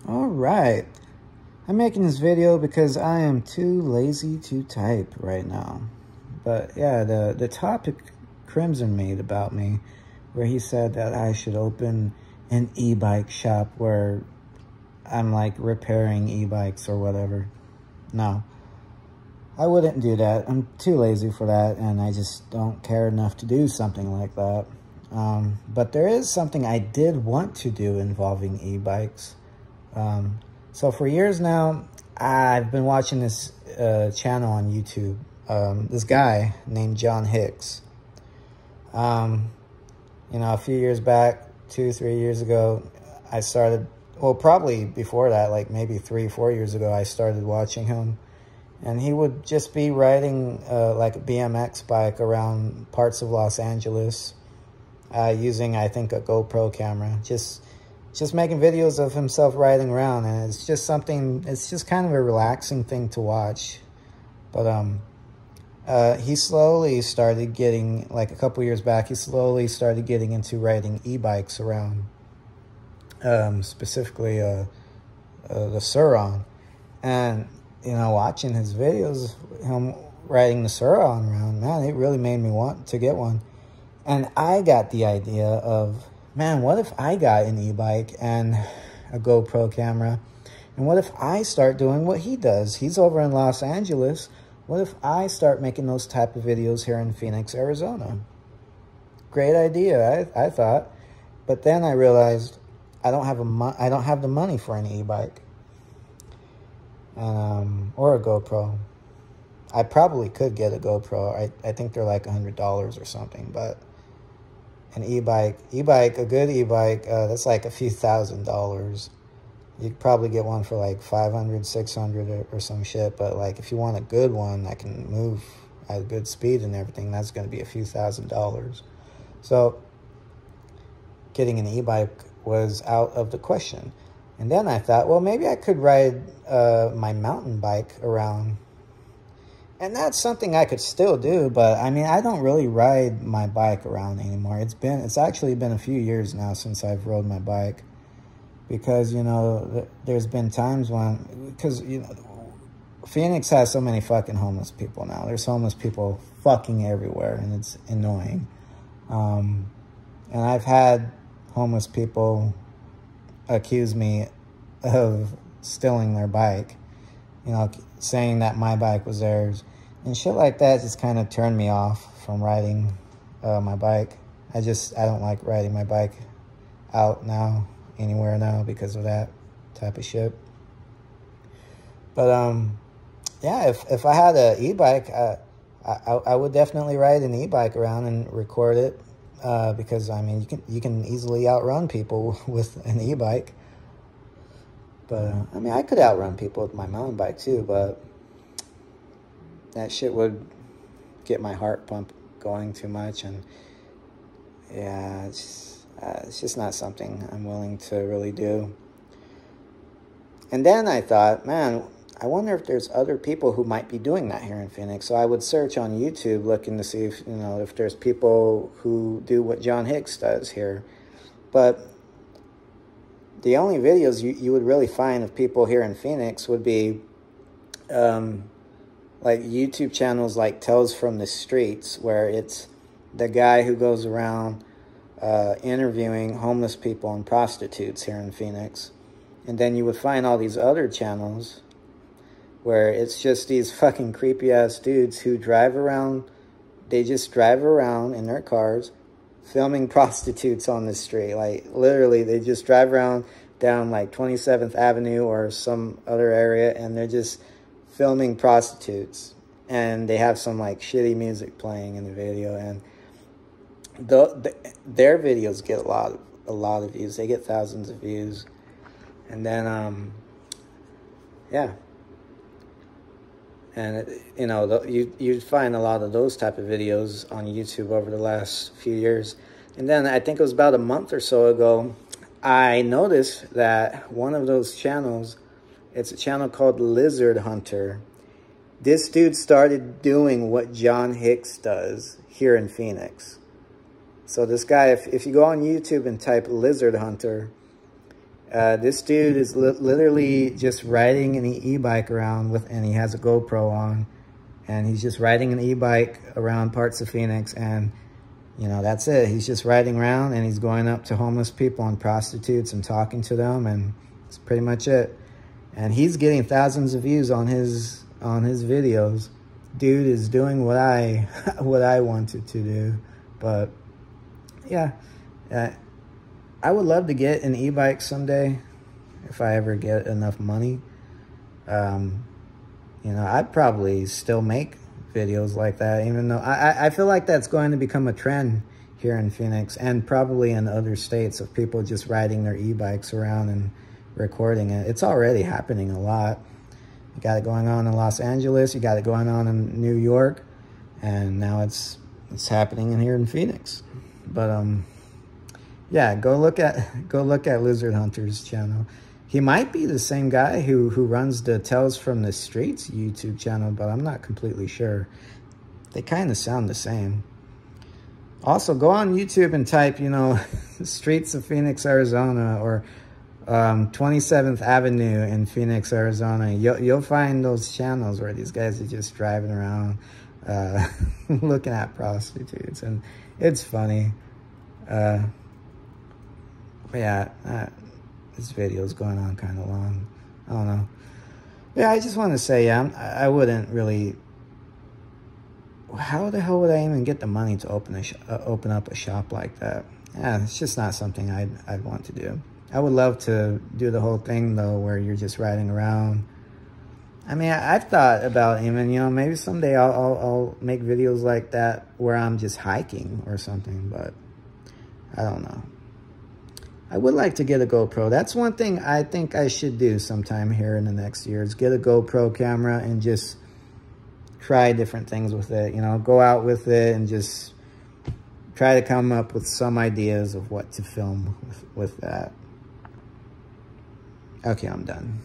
All right. I'm making this video because I am too lazy to type right now. But yeah, the topic Crimson made about me, where he said that I should open an e-bike shop where I'm like repairing e-bikes or whatever. No, I wouldn't do that. I'm too lazy for that, and I just don't care enough to do something like that. But there is something I did want to do involving e-bikes. So for years now, I've been watching this channel on YouTube. This guy named John Hicks. You know, a few years back, 2-3 years ago, I started, well, probably before that, like maybe 3-4 years ago, I started watching him. And he would just be riding like a BMX bike around parts of Los Angeles using, I think, a GoPro camera. Just making videos of himself riding around, and it's just something, it's just kind of a relaxing thing to watch. But he slowly started getting, like a couple years back, he slowly started getting into riding e-bikes around, specifically the Sur-Ron. And, you know, watching his videos, him riding the Sur-Ron around, man, it really made me want to get one. And I got the idea of, man, what if I got an e-bike and a GoPro camera? And what if I start doing what he does? He's over in Los Angeles. What if I start making those type of videos here in Phoenix, Arizona? Great idea, I thought. But then I realized I don't have the money for an e-bike, or a GoPro. I probably could get a GoPro. I think they're like $100 or something, but an e-bike, a good e-bike, that's like a few $1,000s. You could probably get one for like 500, 600 or some shit. But like, if you want a good one that can move at a good speed and everything, that's going to be a few $1,000s. So getting an e-bike was out of the question. And then I thought, well, maybe I could ride my mountain bike around. And that's something I could still do, but I mean, I don't really ride my bike around anymore. It's actually been a few years now since I've rode my bike, because, you know, there's been times when, because, you know, Phoenix has so many fucking homeless people now. There's homeless people fucking everywhere, and it's annoying. And I've had homeless people accuse me of stealing their bike, you know, saying that my bike was theirs. And shit like that just kind of turned me off from riding my bike. I don't like riding my bike out now, anywhere now, because of that type of shit. But yeah, if I had an e-bike, I would definitely ride an e-bike around and record it, because I mean, you can easily outrun people with an e-bike. But I mean, I could outrun people with my mountain bike too, but that shit would get my heart pump going too much, and yeah, it's just not something I'm willing to really do. And then I thought, man, I wonder if there's other people who might be doing that here in Phoenix. So I would search on YouTube, looking to see if, you know, if there's people who do what John Hicks does here. But the only videos you would really find of people here in Phoenix would be like YouTube channels like Tales from the Streets, where it's the guy who goes around interviewing homeless people and prostitutes here in Phoenix. And then you would find all these other channels where it's just these fucking creepy-ass dudes who drive around. They just drive around in their cars filming prostitutes on the street. Like, literally, they just drive around down like 27th Avenue or some other area, and they're just filming prostitutes, and they have some like shitty music playing in the video, and their videos get a lot of views. They get thousands of views. And then yeah, and you know, you'd find a lot of those type of videos on YouTube over the last few years. And then I think it was about a month or so ago, I noticed that one of those channels, it's a channel called Lizard Hunter. This dude started doing what John Hicks does here in Phoenix. So this guy, if you go on YouTube and type Lizard Hunter, This dude is literally just riding an e-bike around and he has a GoPro on, and he's just riding an e-bike around parts of Phoenix, and you know, that's it. He's just riding around and he's going up to homeless people and prostitutes and talking to them, and that's pretty much it. And he's getting thousands of views on his videos. Dude is doing what I wanted to do. But yeah, I would love to get an e-bike someday if I ever get enough money. You know, I'd probably still make videos like that, even though I feel like that's going to become a trend here in Phoenix and probably in other states, of people just riding their e-bikes around and recording it. It's already happening a lot. You got it going on in Los Angeles, you got it going on in New York, and now it's happening here in Phoenix. But yeah, go look at Lizard Hunter's channel. He might be the same guy who runs the Tales from the Streets YouTube channel, but I'm not completely sure. They kind of sound the same. Also, go on YouTube and type, you know, Streets of Phoenix, Arizona, or 27th Avenue in Phoenix, Arizona. You'll find those channels where these guys are just driving around, looking at prostitutes, and it's funny. But yeah, this video is going on kind of long. I don't know. Yeah, I just want to say, yeah, I wouldn't really. How the hell would I even get the money to open up a shop like that? Yeah, it's just not something I'd want to do. I would love to do the whole thing though, where you're just riding around. I mean, I've thought about even, you know, maybe someday I'll make videos like that where I'm just hiking or something, but I don't know. I would like to get a GoPro. That's one thing I think I should do sometime here in the next year, is get a GoPro camera and just try different things with it. You know, go out with it and just try to come up with some ideas of what to film with that. Okay, I'm done.